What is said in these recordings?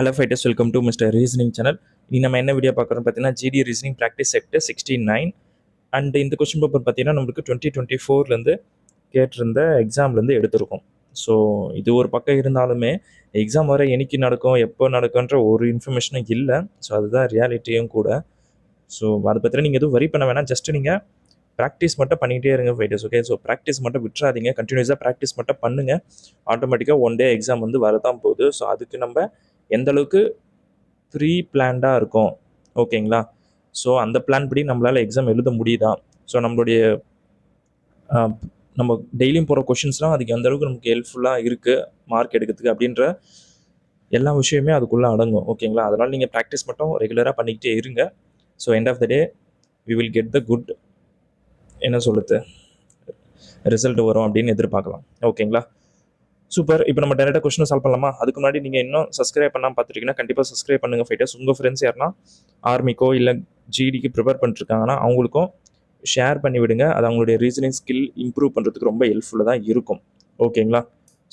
Hello fighters, welcome to Mr. Reasoning channel. இன்னைக்கு நம்ம என்ன வீடியோ பார்க்குறோம் பார்த்தீங்கன்னா GD reasoning practice set 69 and இந்த கொஸ்டின் பேப்பர் பார்த்தீங்கன்னா நம்மளுக்கு 2024லேருந்து கேட்டிருந்த எக்ஸாம்லேருந்து எடுத்திருக்கோம். ஸோ இது ஒரு பக்கம் இருந்தாலுமே எக்ஸாம் வர என்னைக்கு நடக்கும் எப்போ நடக்குன்ற ஒரு இன்ஃபர்மேஷனும் இல்லை. ஸோ அதுதான் ரியாலிட்டியும் கூட. ஸோ அதை பற்றி நீங்கள் எதுவும் வரி பண்ண வேணாம், ஜஸ்ட் நீங்கள் ப்ராக்டிஸ் மட்டும் பண்ணிக்கிட்டே இருங்க ஃபைட்டர்ஸ். ஓகே, ஸோ ப்ராக்டிஸ் மட்டும் விட்டுறாதீங்க, கண்டினியூஸாக ப்ராக்டிஸ் மட்டும் பண்ணுங்கள். ஆட்டோமேட்டிக்காக ஒன் டே எக்ஸாம் வந்து வரதான் போகுது. ஸோ அதுக்கு நம்ம எந்த அளவுக்கு ப்ரீ பிளான்டாக இருக்கும், ஓகேங்களா? ஸோ அந்த பிளான் படி நம்மளால் எக்ஸாம் எழுத முடியுதா? ஸோ நம்மளுடைய நம்ம டெய்லியும் போகிற கொஷின்ஸ்லாம் அதுக்கு எந்த அளவுக்கு நமக்கு ஹெல்ப்ஃபுல்லாக இருக்குது மார்க் எடுக்கிறதுக்கு அப்படின்ற எல்லா விஷயமே அதுக்குள்ளே அடங்கும், ஓகேங்களா? அதனால் நீங்கள் ப்ராக்டிஸ் மட்டும் ரெகுலராக பண்ணிக்கிட்டே இருங்க. So end of the day we will get the good என்ன சொல்லுது ரிசல்ட் வரும் அப்படின்னு எதிர்பார்க்கலாம், ஓகேங்களா? சூப்பர். இப்போ நம்ம டேரெக்டாக கொஸ்டின் சால்வ் பண்ணலாமா? அதுக்கு முன்னாடி நீங்கள் இன்னும் சப்ஸ்கிரைப் பண்ணாமல் பார்த்துருக்கீங்கன்னா கண்டிப்பாக சப்ஸ்கிரைப் பண்ணுங்கள் ஃபைட்டர்ஸ். உங்கள் ஃப்ரெண்ட்ஸ் யாருன்னா ஆர்மிக்கோ இல்லை ஜிடிக்கு ப்ரிப்பேர் பண்ணிட்டுருக்காங்கன்னா அவங்களுக்கும் ஷேர் பண்ணி விடுங்க. அது அவங்களுடைய ரீசனிங் ஸ்கில் இம்ப்ரூவ் பண்ணுறதுக்கு ரொம்ப ஹெல்ப்ஃபுல்லாக தான் இருக்கும், ஓகேங்களா?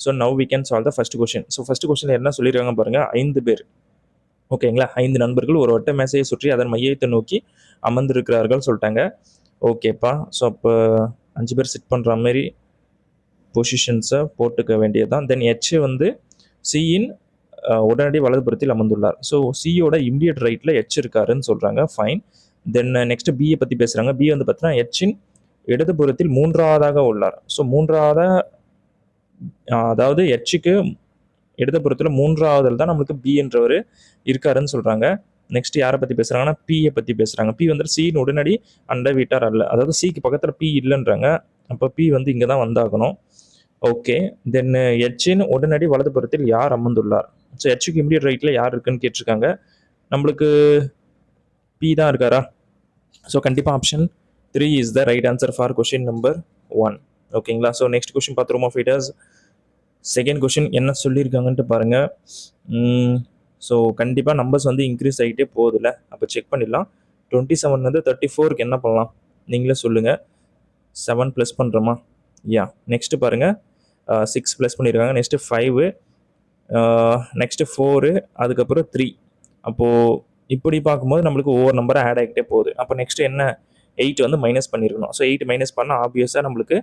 So now we can solve the first question. So first question என்ன சொல்லியிருக்காங்க பாருங்கள். 5 பேர், ஓகேங்களா? 5 நண்பர்கள் ஒரு வட்ட மேசையை சுற்றி அதன் மையத்தை நோக்கி அமர்ந்திருக்கிறார்கள் சொல்லிட்டாங்க. ஓகேப்பா. ஸோ அப்போ 5 பேர் சிட் பண்ணுற மாதிரி பொசிஷன்ஸை போட்டுக்க வேண்டியது தான். தென் ஹெச் வந்து சியின் உடனடி வலதுபுறத்தில் அமர்ந்துள்ளார். ஸோ சியோட இம்மிடியட் ரைட்டில் ஹெச் இருக்காருன்னு சொல்கிறாங்க. ஃபைன். தென் நெக்ஸ்ட் பியை பற்றி பேசுகிறாங்க. பி வந்து பார்த்தீங்கன்னா ஹெச்சின் இடதுபுறத்தில் 3ஆவதாக உள்ளார். ஸோ 3ஆவதாக, அதாவது ஹெச்சுக்கு இடதுபுறத்தில் 3ஆவதில் தான் நம்மளுக்கு பி என்றவர் இருக்காருன்னு சொல்கிறாங்க. நெக்ஸ்ட் யாரை பற்றி பேசுகிறாங்கன்னா பியை பற்றி பேசுகிறாங்க. பி வந்து சியின் உடனடி அண்டை வீட்டார் அல்ல, அதாவது சிக்கு பக்கத்தில் பி இல்லைன்றாங்க. அப்போ பி வந்து இங்கே தான் வந்தாகணும். ஓகே. தென் ஹெச்சின் உடனடி வலதுபுறத்தில் யார் அமர்ந்துள்ளார்? ஸோ ஹெச்சுக்கு இம்மிடியட் ரைட்டில் யார் இருக்குன்னு கேட்டிருக்காங்க. நம்மளுக்கு பி தான் இருக்காரா? ஸோ கண்டிப்பாக option 3 is the right answer for question number 1, ஓகேங்களா? ஸோ நெக்ஸ்ட் கொஷின் பார்த்துருவோமா ஃபைட்டர்ஸ்? செகண்ட் கொஷின் என்ன சொல்லியிருக்காங்கன்ட்டு பாருங்கள். ஸோ கண்டிப்பாக நம்பர்ஸ் வந்து இன்க்ரீஸ் ஆகிட்டே போகுதுல்ல, அப்போ செக் பண்ணிடலாம். 27 34க்கு என்ன பண்ணலாம் நீங்களே சொல்லுங்கள். 7 ப்ளஸ் பண்ணுறோமா? யா. நெக்ஸ்ட்டு பாருங்கள், 6 ப்ளஸ் பண்ணியிருக்காங்க. நெக்ஸ்ட்டு 5, நெக்ஸ்ட்டு 4, அதுக்கப்புறம் 3. அப்போது இப்படி பார்க்கும்போது நம்மளுக்கு ஒவ்வொரு நம்பராக ஆட் ஆகிட்டே போகுது. அப்போ நெக்ஸ்ட்டு என்ன, 8 வந்து மைனஸ் பண்ணியிருக்கணும். ஸோ 8 மைனஸ் பண்ணால் ஆப்வியஸாக நம்மளுக்கு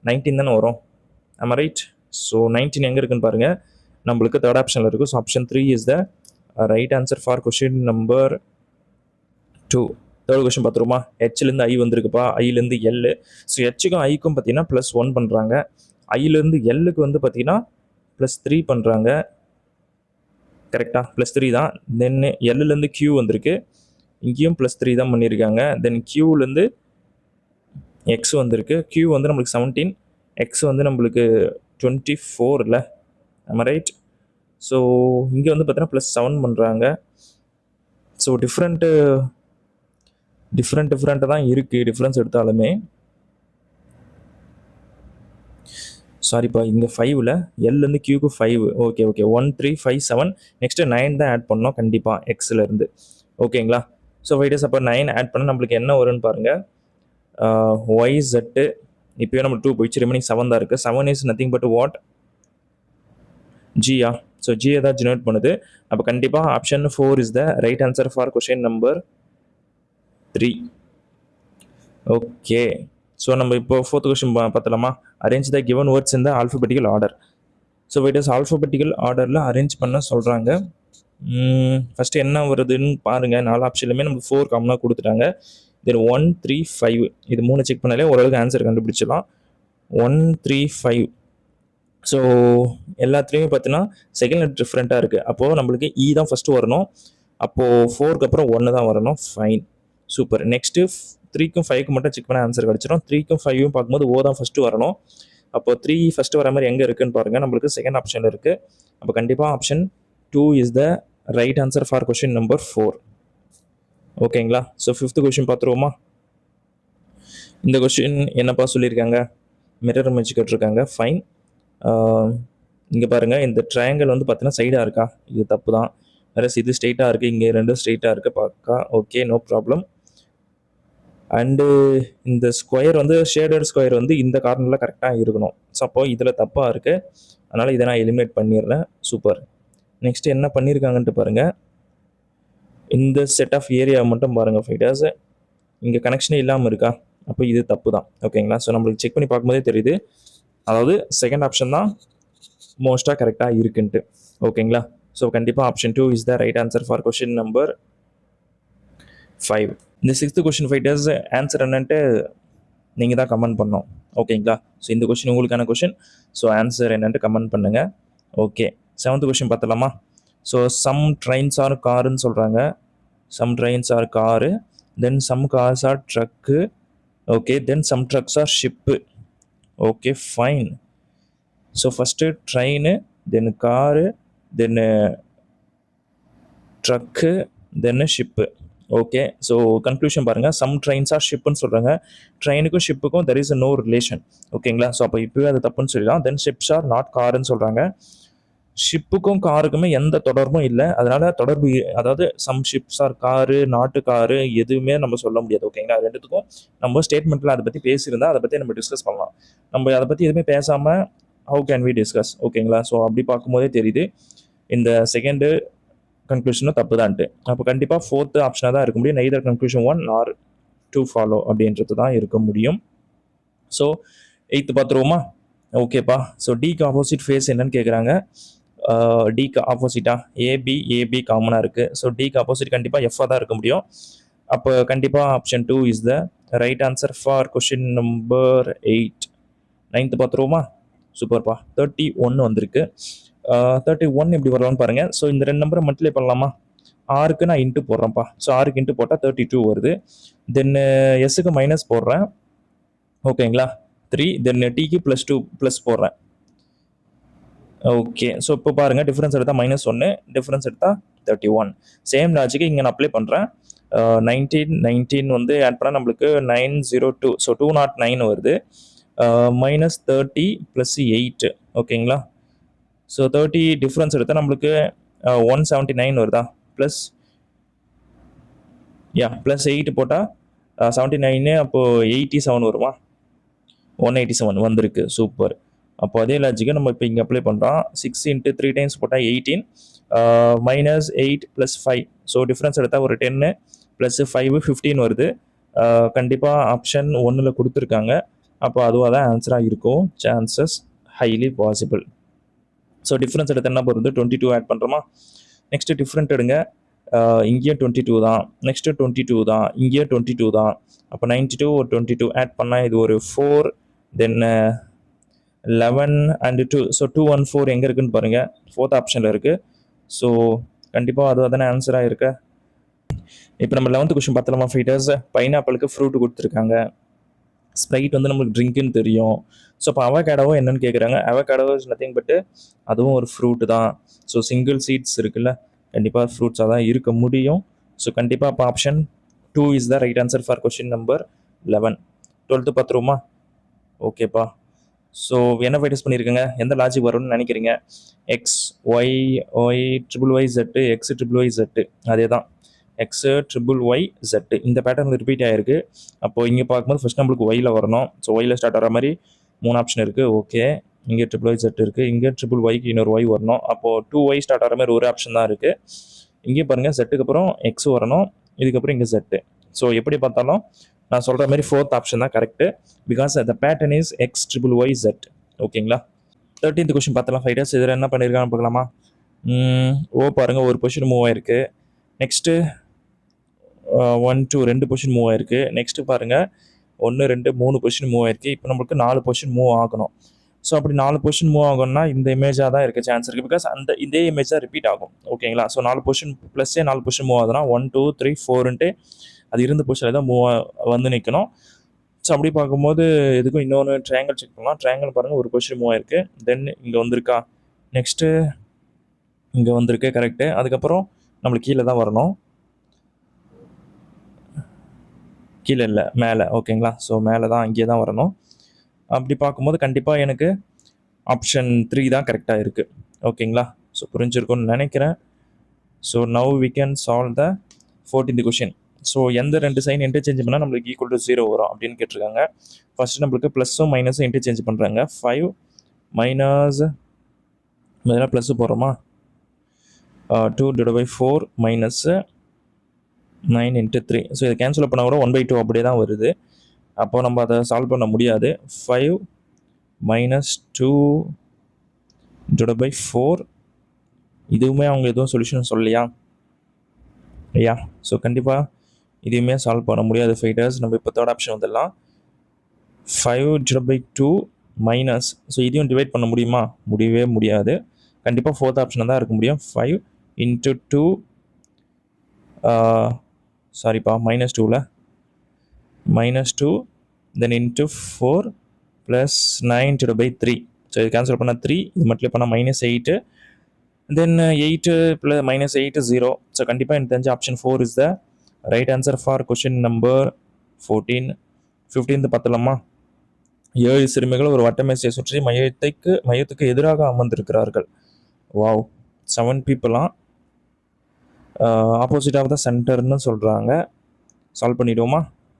19 தானே வரும். ஆமாம், ரைட்? ஸோ 19 எங்கே இருக்குன்னு பாருங்கள், நம்மளுக்கு தேர்ட் ஆப்ஷனில் இருக்குது. So option 3 is the right answer for question number 2. Third question பார்த்துருமா? ஹெச்லேருந்து ஐ வந்திருக்குப்பா, ஐலேருந்து எல். ஸோ ஹெச்சுக்கும் ஐக்கும் பார்த்தீங்கன்னா +1 பண்ணுறாங்க. ஐலேருந்து எல்லுக்கு வந்து பார்த்தீங்கன்னா +3 பண்ணுறாங்க. கரெக்டாக +3 தான். தென் எல்லுலேருந்து கியூ வந்திருக்கு, இங்கேயும் +3 தான் பண்ணியிருக்காங்க. தென் கியூலேருந்து எக்ஸ் வந்திருக்கு. கியூ வந்து நம்மளுக்கு 17, எக்ஸ் வந்து நம்மளுக்கு 24 இல்லை, ஆமாம், ரைட்? ஸோ இங்கே வந்து பார்த்தீங்கன்னா +7 பண்ணுறாங்க. ஸோ டிஃப்ரெண்ட்டாக தான் இருக்குது டிஃப்ரென்ஸ் எடுத்தாலுமே. சாரிப்பா, இங்கே 5ல் எல்லேருந்து கியூக்கு 5. ஓகே 1 3 5 7, நெக்ஸ்ட்டு 9 தான் ஆட் பண்ணோம் கண்டிப்பாக எக்ஸ்லேருந்து, ஓகேங்களா? ஸோ ஃபைட்டர்ஸ் அப்போ 9 ஆட் பண்ணால் நம்மளுக்கு என்ன வரும்னு பாருங்கள். YZ இப்போயே நம்ம 2 போயிடுச்சு, ரிமைனிங் 7 தான் இருக்குது. 7 இஸ் நத்திங் பட் வாட், ஜியா. ஸோ ஜியை தான் ஜெனரேட் பண்ணுது. அப்போ கண்டிப்பாக option 4 is the right answer for question number 3, okay. So நம்ம இப்போ ஃபோர்த் கொஸ்டின் பார்த்தலாமா? Arrange the given words in the alphabetical order. So waiters alphabetical ஆர்டரில் அரேஞ்ச் பண்ண சொல்கிறாங்க. ஃபஸ்ட்டு என்ன வருதுன்னு பாருங்கள். 4 ஆப்ஷன்லையுமே நம்ம 4 காமனாக கொடுத்துட்டாங்க. தென் 1 3 5, இது 3 செக் பண்ணாலே ஓரளவுக்கு ஆன்சர் கண்டுபிடிச்சிடலாம். 1 3 5. ஸோ எல்லாத்துலேயுமே பார்த்தீங்கன்னா செகண்ட் லெட்டர் டிஃப்ரெண்ட்டாக இருக்குது. அப்போது நம்மளுக்கு இ தான் ஃபஸ்ட்டு வரணும். அப்போது 4க்கு அப்புறம் 1 தான் வரணும். Fine, super. நெக்ஸ்ட்டு 3க்கும் 5க்கும் மட்டும் செக் பண்ண ஆன்சர் கிடச்சிடும். 3க்கும் 5யும் பார்க்கும்போது ஓ தான் ஃபஸ்ட்டு வரணும். அப்போது 3 ஃபஸ்ட்டு வர மாதிரி எங்கே இருக்குதுன்னு பாருங்கள், நம்மளுக்கு செகண்ட் ஆப்ஷனில் இருக்குது. அப்போ கண்டிப்பாக option 2 is the right answer for question number 4, ஓகேங்களா? ஸோ 5th கொஷின் பார்த்துருவோமா? இந்த கொஷின் என்னப்பா சொல்லியிருக்காங்க, மிரர் இமேஜ் கேட்டிருக்காங்க. ஃபைன். இங்கே பாருங்கள், இந்த ட்ரையாங்கிள் வந்து பார்த்தீங்கன்னா சைடாக இருக்கா? இது தப்பு தான். வேறு இது ஸ்ட்ரெயிட்டாக இருக்குது, இங்கே 2 ஸ்ட்ரெயிட்டாக இருக்குது, பார்க்கா. Okay, no problem. அண்டு இந்த ஸ்கொயர் வந்து ஷேடட் ஸ்கொயர் வந்து இந்த கார்னரில் கரெக்டாக இருக்கணும். ஸோ அப்போ இதில் தப்பாக இருக்குது, அதனால் இதை நான் எலிமினேட் பண்ணிடுறேன். சூப்பர். நெக்ஸ்ட் என்ன பண்ணியிருக்காங்கன்ட்டு பாருங்கள். இந்த செட் ஆஃப் ஏரியா மட்டும் பாருங்கள் ஃபைட்டர்ஸ், இங்கே கனெக்ஷனே இல்லாமல் இருக்கா? அப்போ இது தப்பு தான். ஓகேங்களா? ஸோ நம்மளுக்கு செக் பண்ணி பார்க்கும்போதே தெரியுது, அதாவது செகண்ட் ஆப்ஷன் தான் மோஸ்ட்டாக கரெக்டாக இருக்குன்ட்டு. ஓகேங்களா? ஸோ கண்டிப்பாக option 2 is the right answer for question number 5. இந்த 6th கொஷின் ஃபைட்டர்ஸ் ஆன்சர் என்னன்ட்டு நீங்கள் தான் கமெண்ட் பண்ணோம். ஓகேங்களா? ஸோ இந்த கொஷின் உங்களுக்கான கொஷின். ஸோ ஆன்சர் என்னன்ட்டு கமெண்ட் பண்ணுங்கள். ஓகே, 7th கொஷின் பார்த்தலாமா? ஸோ சம் ட்ரெயின்ஸ் ஆர் காருன்னு சொல்கிறாங்க. Some trains are car, then some cars are truck. Okay, then some trucks are ship. Okay fine. So first train, then car, then truck, then ship. Okay, so conclusion பாருங்கள். Some trains are ஷிப்புன்னு சொல்கிறாங்க. ட்ரெயினுக்கும் ஷிப்புக்கும் there is no relation. ஓகேங்களா? So அப்போ இப்போவே அது தப்புன்னு சொல்லிடலாம். தென் ஷிப்ஸ் ஆர் நாட் காருன்னு சொல்கிறாங்க. ஷிப்புக்கும் காருக்குமே எந்த தொடர்பும் இல்லை. அதனால தொடர்பு, அதாவது சம் ஷிப்ஸ் ஆர் காரு, நாட்டு காரு எதுவுமே நம்ம சொல்ல முடியாது. ஓகேங்களா? ரெண்டுத்துக்கும் நம்ம ஸ்டேட்மெண்ட்டில் அதை பற்றி பேசியிருந்தா அதை பற்றி நம்ம டிஸ்கஸ் பண்ணலாம். நம்ம அதை பற்றி எதுவுமே பேசாமல் ஹவு கேன் வி டிஸ்கஸ்? ஓகேங்களா? ஸோ அப்படி பார்க்கும்போதே தெரியுது இந்த செகண்டு கன்க்ளூஷனும் தப்பு தான்ட்டு. அப்போ கண்டிப்பாக 4th ஆப்ஷனாக தான் இருக்க முடியும். நெய்தர் கன்க்ளூஷன் 1 ஆர் 2 ஃபாலோ அப்படின்றது தான் இருக்க முடியும். So 8th பார்த்துருவோமா? ஓகேப்பா. ஸோ டிக்கு ஆப்போசிட் ஃபேஸ் என்னன்னு கேட்குறாங்க. டிக்கு ஆப்போசிட்டா ஏபி காமனாக இருக்குது. ஸோ டிக்கு ஆப்போசிட் கண்டிப்பாக எஃப்பாக தான் இருக்க முடியும். அப்போ கண்டிப்பாக option 2 is the right answer for question number 8. 9th பார்த்துருவோமா? சூப்பர்ப்பா. 31 வந்திருக்கு. 31 எப்படி வரலாம்னு பாருங்கள். ஸோ இந்த 2 நம்பரை மல்டிப்ளை பண்ணலாமா? ஆருக்கு நான் இன்ட்டு போடுறேன்ப்பா. ஸோ ஆருக்கு இன்ட்டு போட்டால் 32 வருது. தென் எஸ்ஸுக்கு மைனஸ் போடுறேன். ஓகேங்களா? 3. தென் டிக்கு +2 ப்ளஸ் போடுறேன். ஓகே, ஸோ இப்போ பாருங்கள், டிஃப்ரென்ஸ் எடுத்தால் -1, டிஃப்ரென்ஸ் எடுத்தால் 31. சேம் லாஜிக்கு இங்கே நான் அப்ளை பண்ணுறேன். 19 வந்து ஆட் பண்ணால் நம்மளுக்கு 902, ஸோ 209 வருது. -30 + 8. ஓகேங்களா? ஸோ 30 டிஃப்ரென்ஸ் எடுத்தால் நம்மளுக்கு 179 வருதா? ப்ளஸ் 8 போட்டால் 79, அப்போது 87 வருமா? 187 வந்திருக்கு. சூப்பர். அப்போ அதே லாஜிக்கை நம்ம இப்போ இங்கே அப்ளை பண்ணுறோம். 6 × 3 டைம்ஸ் போட்டால் 18, -8 + 5. ஸோ டிஃப்ரென்ஸ் எடுத்தால் ஒரு 10 + 5 15 வருது. கண்டிப்பாக ஆப்ஷன் 1ல் கொடுத்துருக்காங்க. அப்போ அதுவாக தான் ஆன்சராக இருக்கும். Chances highly possible. So difference எடுத்து என்ன போகிறது? 22 ஆட் பண்ணுறோமா? நெக்ஸ்ட்டு டிஃப்ரெண்ட் எடுங்க. இங்கேயும் 22 தான், நெக்ஸ்ட்டு 22 தான், இங்கேயும் 22 தான். அப்போ 92 ஒரு 22 ஆட் பண்ணால் இது ஒரு 4, தென் 11 and 2. ஸோ 214 எங்கே இருக்குன்னு பாருங்கள். 4th ஆப்ஷனில் இருக்குது. ஸோ கண்டிப்பாக அதுவாக தானே ஆன்சராக இருக்கு. இப்போ நம்ம 11th கொஸ்டின் பார்த்தலாமா ஃபைட்டர்ஸ்? பைனாப்பிளுக்கு ஃப்ரூட் கொடுத்துருக்காங்க. ஸ்ப்ரைட் வந்து நம்மளுக்கு ட்ரிங்க்குன்னு தெரியும். ஸோ இப்போ அவகேடோவோ என்னன்னு கேட்குறாங்க. அவகேடோ இஸ் நத்திங் பட்டு அதுவும் ஒரு ஃப்ரூட்டு தான். ஸோ சிங்கிள் சீட்ஸ் இருக்குல்ல, கண்டிப்பாக ஃப்ரூட்ஸாக தான் இருக்க முடியும். ஸோ கண்டிப்பாக இப்போ option 2 is the right answer for question number 11. 12th பார்த்துருவோமா? ஓகேப்பா. ஸோ என்ன ஃபைட்டர்ஸ் பண்ணியிருக்கேங்க? எந்த லாஜிக் வரும்னு நினைக்கிறீங்க? X Y YYY Z, XYY Z, அதே தான் XYY Z. இந்த பேட்டர்னில் ரிப்பீட் ஆகிருக்கு. அப்போது இங்கே பார்க்கும்போது ஃபஸ்ட் நம்மளுக்கு ஒயில் வரணும். ஸோ ஒயில் ஸ்டார்ட் ஆகிற மாதிரி 3 ஆப்ஷன் இருக்குது. ஓகே, இங்கே YYY Z இருக்குது, இங்கே YYYக்கு இன்னொரு ஒய் வரணும். அப்போது 2Y ஸ்டார்ட் ஆகிற மாதிரி ஒரு ஆப்ஷன் தான் இருக்குது. இங்கே பாருங்கள், Zக்கு அப்புறம் X வரணும், இதுக்கப்புறம் இங்கே Z. ஸோ எப்படி பார்த்தாலும் நான் சொல்கிற மாதிரி 4th ஆப்ஷன் தான் correct. Because the pattern is XYY Z. ஓகேங்களா? 13th கொஸ்டின் பார்த்தலாம் ஃபைட்டர்ஸ். இதில் என்ன பண்ணியிருக்கான்னு பார்க்கலாமா? பாருங்கள், ஒரு பொசிஷன் மூவ் ஆகிருக்கு. நெக்ஸ்ட்டு 1 2 2 பொசிஷன் மூவ் ஆகிருக்கு. நெக்ஸ்ட்டு பாருங்கள், 1 2 3 பொசிஷன் மூவ் ஆகிருக்கு. இப்போ நம்மளுக்கு 4 பொசிஷன் மூவ் ஆகணும். ஸோ அப்படி 4 பொசிஷன் மூவ் ஆகணும்னா இந்த இமேஜாக தான் இருக்க சான்ஸ் இருக்குது. பிகாஸ் இதே இமேஜ் தான் ரிப்பீட் ஆகும். ஓகேங்களா? ஸோ 4 பொசிஷன் ப்ளஸ்ஸே 4 பொசிஷன் மூவ் ஆகுதுன்னா 1 2 3 4ன்ட்டு அது இருந்த பொசிஷனில் தான் வந்து நிற்கணும். ஸோ அப்படி பார்க்கும்போது இதுக்கும் இன்னொன்று ட்ரையாங்கிள் செக் பண்ணலாம். ட்ரையாங்கிள் பாருங்கள், ஒரு பொசிஷன் மூவ் ஆகிருக்கு. தென் இங்கே வந்திருக்கா, நெக்ஸ்ட்டு இங்கே வந்திருக்கு. கரெக்டு. அதுக்கப்புறம் நம்மளுக்கு கீழே தான் வரணும், கீழே இல்லை மேலே. ஓகேங்களா? ஸோ மேலே தான், இங்கே தான் வரணும். அப்படி பார்க்கும்போது கண்டிப்பாக எனக்கு ஆப்ஷன் 3 தான் கரெக்டாக இருக்குது. ஓகேங்களா? ஸோ புரிஞ்சிருக்கும்னு நினைக்கிறேன். So now we can solve the 14th question. So எந்த 2 சைன் இன்டர்சேஞ்ச் பண்ணால் நம்மளுக்கு ஈக்குவல் டு 0 வரும் அப்படின்னு கேட்டிருக்காங்க. ஃபஸ்ட்டு நம்மளுக்கு ப்ளஸ்ஸும் மைனஸும் இன்டர்சேஞ்ச் பண்ணுறாங்க. 5 மைனஸ் ப்ளஸ்ஸு போடுறோமா? 2/4 மைனஸ் 9 into 3. ஸோ இதை கேன்சல் பண்ணால் கூட 1/2 அப்படியே தான் வருது. அப்போ நம்ம அதை சால்வ் பண்ண முடியாது. 5 minus 2/4. இதுவுமே அவங்க எதுவும் சொல்யூஷன் சொல்லலையா? ஐயா, ஸோ கண்டிப்பாக இதுவுமே சால்வ் பண்ண முடியாது ஃபைட்டர்ஸ். நம்ம இப்போ தேர்ட் ஆப்ஷன் வந்துடலாம். 5/2 மைனஸ், ஸோ இதையும் டிவைட் பண்ண முடியுமா? முடியவே முடியாது. கண்டிப்பாக ஃபோர்த் ஆப்ஷன் தான் இருக்க முடியும். 5 into 2, சாரிப்பா, -2ல -2 தென் into 4 ப்ளஸ் 9/3. ஸோ இது கேன்சல் பண்ணால் 3, இது மட்டும் பண்ணால் -8, தென் 8 ப்ளஸ் -8 0. ஸோ கண்டிப்பாக எனக்கு தெரிஞ்ச option 4 is the right answer for question number 14. 15 பார்த்தலாமா? 7 சிறுமிகள் ஒரு வட்டமேசையை சுற்றி மையத்துக்கு எதிராக அமர்ந்திருக்கிறார்கள். வாவ், 7 பீப்புளாம் ஆப்போசிட் ஆஃப் த சென்டர்னு சொல்கிறாங்க. சால்வ் பண்ணிவிடுவோமா?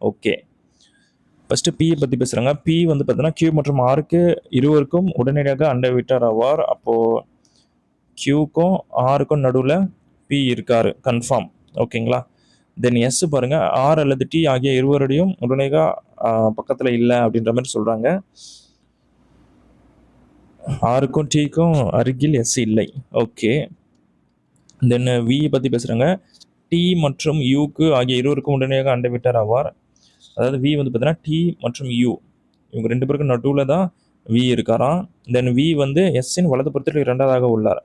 ஓகே, ஃபஸ்ட்டு பியை பற்றி பேசுகிறாங்க. பி வந்து பார்த்தீங்கன்னா கியூ மற்றும் ஆருக்கு இருவருக்கும் உடனடியாக அண்டவிட்டார் ஆவார். அப்போது கியூக்கும் ஆருக்கும் நடுவில் பி இருக்கார், கன்ஃபார்ம். ஓகேங்களா? தென் எஸ் பாருங்கள், ஆர் அல்லது டி ஆகிய இருவருடையும் உடனடியாக பக்கத்தில் இல்லை அப்படின்ற மாதிரி சொல்கிறாங்க. ஆருக்கும் டிக்கும் அருகில் எஸ் இல்லை. ஓகே, தென் வி பற்றி பேசுகிறாங்க. டி மற்றும் யூக்கு ஆகிய இருவருக்கும் உடனடியாக அண்டவிட்டார் ஆவார். அதாவது வி வந்து பார்த்தீங்கன்னா டி மற்றும் யூ இவங்க 2 பேருக்கும் நடுவில் தான் வி இருக்காராம். தென் வி வந்து எஸ்ஸின் வலதுபுறத்தில் 2வது உள்ளார்.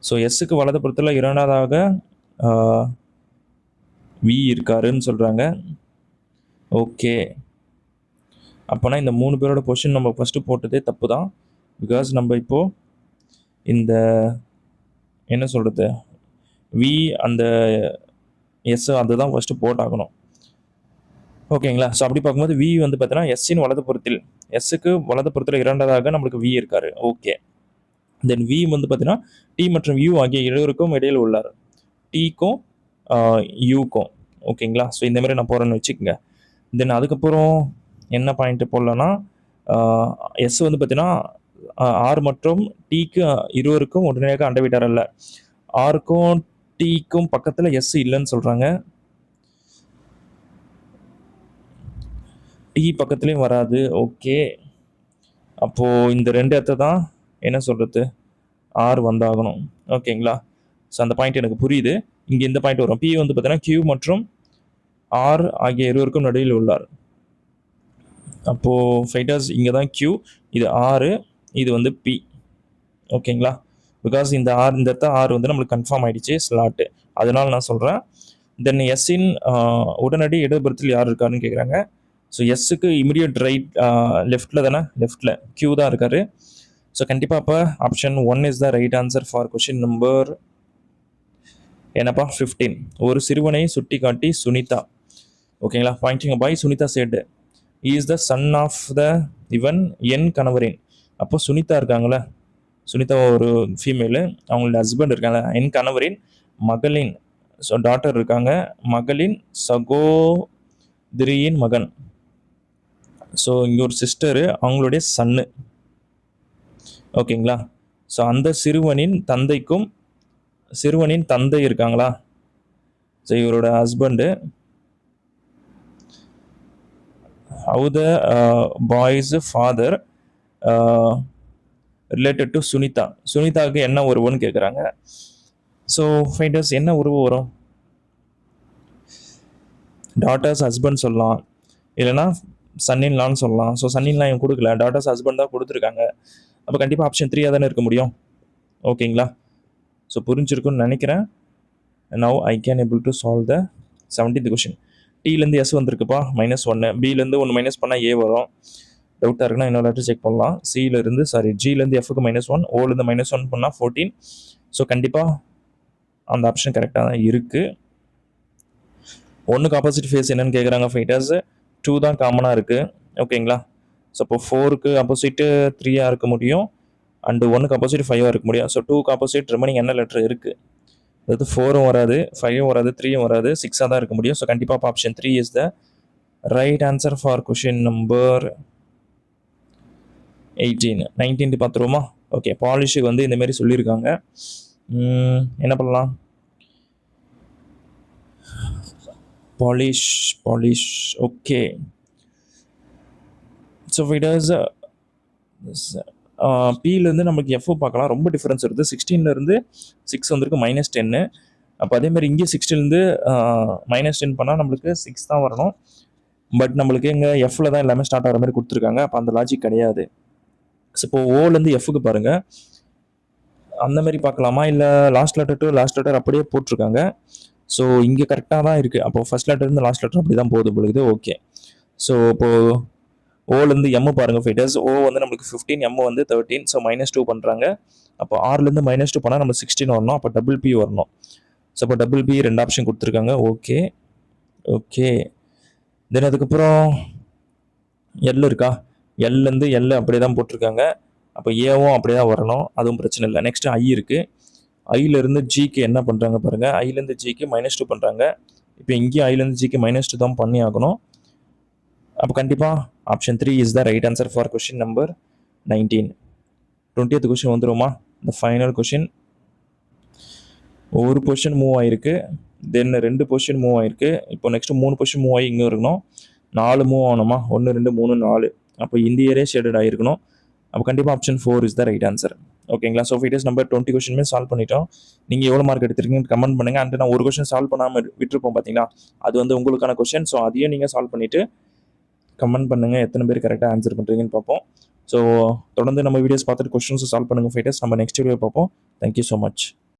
ஸோ எஸ்ஸுக்கு வலதுபுறத்தில் 2வது வி இருக்காருன்னு சொல்கிறாங்க. ஓகே, அப்போனா இந்த 3 பேரோட பொசிஷன் நம்ம ஃபஸ்ட்டு போட்டதே தப்பு தான். பிகாஸ் நம்ம இப்போது இந்த என்ன சொல்கிறது, வி அந்த எஸ் அதுதான் ஃபஸ்ட்டு போட்டாகணும். ஓகேங்களா? ஸோ அப்படி பார்க்கும்போது வி வந்து பார்த்தீங்கன்னா எஸ்ஸின் வலதுபுறத்தில், எஸ்ஸுக்கு வலதுபுறத்தில் 2வது நம்மளுக்கு வி இருக்காரு. ஓகே, தென் வி வந்து பார்த்தீங்கன்னா டி மற்றும் யூ ஆகிய இருவருக்கும் இடையில் உள்ளார், டிக்கும் யூக்கும். ஓகேங்களா? ஸோ இந்த மாதிரி நான் போகிறேன்னு வச்சுக்கோங்க. தென் அதுக்கப்புறம் என்ன பாயிண்ட் போடலன்னா, எஸ் வந்து பார்த்தீங்கன்னா ஆர் மற்றும் டிக்கு இருவருக்கும் உடனடியாக அண்டவிட்டார் அல்ல. ஆருக்கும் டிக்கும் பக்கத்தில் எஸ் இல்லைன்னு சொல்கிறாங்க. டி பக்கத்துலேயும் வராது. ஓகே, அப்போது இந்த 2 இடத்த தான் என்ன சொல்கிறது, ஆர் வந்தாகணும். ஓகேங்களா? ஸோ அந்த பாயிண்ட் எனக்கு புரியுது. இங்கே இந்த பாயிண்ட் வரும். பி வந்து பார்த்தீங்கன்னா கியூ மற்றும் ஆர் ஆகிய இருவருக்கும் நடுவில் உள்ளார். அப்போது ஃபைட்டர்ஸ் இங்கே தான் கியூ, இது ஆர், இது வந்து பி. ஓகேங்களா? பிகாஸ் இந்த இடத்த ஆர் வந்து நம்மளுக்கு கன்ஃபார்ம் ஆகிடுச்சு ஸ்லாட்டு, அதனால நான் சொல்கிறேன். தென் எஸ்ஸின் உடனடி இடதுபுறத்தில் யார் இருக்காருன்னு கேட்குறாங்க. ஸோ எஸ்ஸுக்கு இமிடியட் ரைட் லெஃப்டில் தானே, லெஃப்டில் கியூ தான் இருக்கார். ஸோ கண்டிப்பாக அப்போ option 1 is the right answer for question number என்னப்பா 15. ஒரு சிறுவனை சுட்டி காட்டி சுனிதா, ஓகேங்களா, pointing boy Sunita said is the son of the இவன் என் கணவரின். அப்போ சுனிதா இருக்காங்களே, சுனிதா ஒரு ஃபீமேலு, அவங்களோட ஹஸ்பண்ட் இருக்காங்க, என் கணவரின் மகளின், ஸோ டாட்டர் இருக்காங்க, மகளின் சகோதரியின் மகன். ஸோ இங்கே ஒரு சிஸ்டரு, அவங்களுடைய சன்னு. ஓகேங்களா? ஸோ அந்த சிறுவனின் தந்தை இருக்காங்களா? ஸோ இவரோட husband. How the boy's father related to Sunita. சுனிதாவுக்கு என்ன உறவுன்னு கேட்குறாங்க. ஸோ ஃபைண்டர்ஸ் என்ன உறவு வரும்? டாட்டர்ஸ் ஹஸ்பண்ட் சொல்லலாம், இல்லைனா சன்னின்லான்னு சொல்லலாம். ஸோ சன்னின்லாம் இவங்க கொடுக்கல, டாட்டர்ஸ் ஹஸ்பண்ட் தான் கொடுத்துருக்காங்க. அப்போ கண்டிப்பாக ஆப்ஷன் 3 தானே இருக்க முடியும். ஓகேங்களா? ஸோ புரிஞ்சிருக்குன்னு நினைக்கிறேன். Now I can able to solve the 17th question. டீலேருந்து எஸ் வந்திருக்குப்பா -1, பிலேருந்து 1 மைனஸ் பண்ணால் ஏ வரும். டவுட்டாக இருக்குன்னா இன்னொரு லெட்டர் செக் பண்ணலாம். ஜிலேருந்து எஃப்க்கு -1, ஓலேருந்து -1 பண்ணால் 14. ஸோ கண்டிப்பாக அந்த ஆப்ஷன் கரெக்டாக தான் இருக்குது. 1க்கு ஆப்போசிட் ஃபேஸ் என்னன்னு கேட்குறாங்க ஃபைட்டர்ஸ். 2 தான் காமனாக இருக்குது. ஓகேங்களா? ஸோ அப்போ 4க்கு ஆப்போசிட்டு 3 இருக்க முடியும், அண்டு 1க்கு ஆப்போசிட் 5 இருக்க முடியும். ஸோ 2க்கு ஆப்போசிட் ரிமைனிங் என்ன லெட்டர் இருக்குது? அதாவது 4ம் வராது, 5ம் வராது, 3ம் வராது, 6 தான் இருக்க முடியும். ஸோ கண்டிப்பாக option 3 is the right answer for question number 18. 19 பார்த்துருவோமா? ஓகே, பாலிஷுக்கு வந்து இந்தமாரி சொல்லியிருக்காங்க. என்ன பண்ணலாம்? பாலிஷ். ஓகே. ஸோ ஃபைட்டர்ஸ் பிலேருந்து நமக்கு எஃப் பார்க்கலாம். ரொம்ப டிஃப்ரென்ஸ் வருது. 16லேருந்து 6 வந்திருக்கு -10. அப்போ அதேமாதிரி இங்கே 16லேருந்து -10 பண்ணால் நம்மளுக்கு 6 தான் வரணும். பட் நம்மளுக்கு இங்கே எஃப்ல தான் எல்லாமே ஸ்டார்ட் ஆகிற மாதிரி கொடுத்துருக்காங்க. அப்போ அந்த லாஜிக் கிடையாது. ஸோ இப்போ ஓலேருந்து எஃப்க்கு பாருங்கள். அந்த மாதிரி பார்க்கலாமா, இல்லை last letter to last letter அப்படியே போட்டிருக்காங்க. ஸோ இங்கே கரெக்டாக தான் இருக்குது. அப்போ ஃபர்ஸ்ட் லெட்டர்லேருந்து லாஸ்ட் லெட்டர் அப்படி தான் போகுது பொழுது. ஓகே. ஸோ இப்போது ஓலேருந்து எம் பாருங்கள் ஃபைட்டர்ஸ். ஓ வந்து நம்மளுக்கு 15, எம் வந்து 13. ஸோ -2 பண்ணுறாங்க. அப்போ ஆர்லேருந்து -2 பண்ணால் நம்ம 16 வரணும். அப்போ டபுள் பி வரணும். ஸோ அப்போ டபுள் பி 2 ஆப்ஷன் கொடுத்துருக்காங்க. ஓகே. தென் அதுக்கப்புறம் எல் இருக்கா? எல்லேருந்து எல் அப்படியே தான் போட்டிருக்காங்க. அப்போ ஏவும் அப்படியே தான் வரணும். அதுவும் பிரச்சனை இல்லை. நெக்ஸ்ட் ஐ இருக்குது. ஐலேருந்து ஜிக்கு என்ன பண்ணுறாங்க பாருங்கள். ஐலேருந்து ஜிக்கு -2 பண்ணுறாங்க. இப்போ இங்கேயும் ஐலேருந்து ஜிக்கு -2 தான் பண்ணி ஆகணும். அப்போ கண்டிப்பாக option 3 is the right answer for question number 19. 20th question வந்துருமா? இந்த ஃபைனல் கொஷின். ஒரு பொசிஷன் மூவ் ஆகிருக்கு. தென் 2 பொசிஷன் மூவ் ஆகிருக்கு. இப்போ நெக்ஸ்ட் 3 பொசிஷன் மூவ் ஆகி இங்கே இருக்கணும். 4 மூவ் ஆகணுமா? 1 2 3 4. அப்போ இந்த இயரே ஷேடட் ஆகிருக்கணும். அப்போ கண்டிப்பாக option 4 is the right answer. ஓகேங்களா? ஸோ ஃபைட்டர்ஸ் நம்பர் 20 கொஷினுமே சால்வ் பண்ணிட்டோம். நீங்கள் எவ்வளோ மார்க் எடுத்துருக்கீங்கன்னு கமெண்ட் பண்ணுங்கள். அண்ட் நான் ஒரு கொஷின் சால்வ் பண்ணாமல் விட்டுருப்போம் பார்த்தீங்களா, அது வந்து உங்களுக்கான கொஷின். ஸோ அதையும் நீங்கள் சால்வ் பண்ணிவிட்டு கமெண்ட் பண்ணுங்கள். எத்தனை பேர் கரெக்டாக ஆன்சர் பண்ணுறீங்கன்னு பார்ப்போம். ஸோ தொடர்ந்து நம்ம வீடியோஸ் பார்த்துட்டு கொஷின்ஸை சால்வ் பண்ணுங்கள் ஃபைட்டர்ஸ். நம்ம நெக்ஸ்ட் வீடியோ பார்ப்போம். Thank you so much.